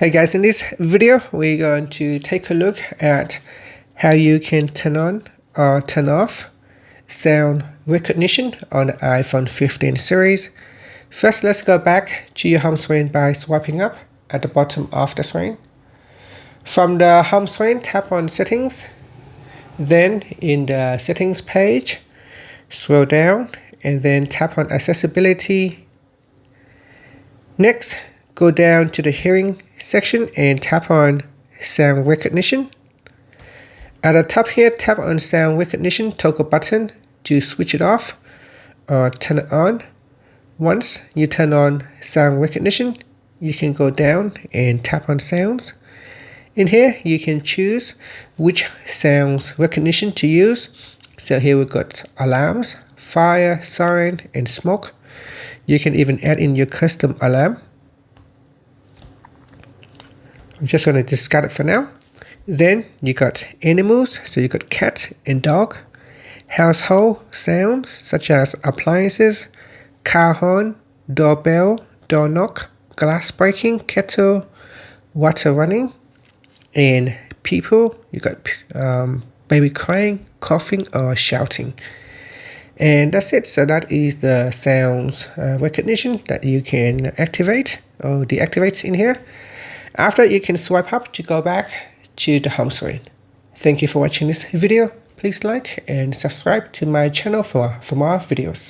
Hey guys, in this video we're going to take a look at how you can turn on or turn off sound recognition on the iPhone 15 series. First, let's go back to your home screen by swiping up at the bottom of the screen. From the home screen, tap on Settings. Then in the Settings page, scroll down and then tap on Accessibility. Next, go down to the Hearing section and tap on Sound Recognition. At the top here, tap on Sound Recognition toggle button to switch it off or turn it on. Once you turn on Sound Recognition, you can go down and tap on Sounds. In here, you can choose which sounds recognition to use. So here we've got alarms, fire, siren, and smoke. You can even add in your custom alarm. I'm just going to discard it for now. Then you got animals, so you got cat and dog. Household sounds such as appliances, car horn, doorbell, door knock, glass breaking, kettle, water running. And people, you got baby crying, coughing, or shouting. And that's it. So that is the sounds recognition that you can activate or deactivate in here. After, you can swipe up to go back to the home screen. Thank you for watching this video. Please like and subscribe to my channel for more videos.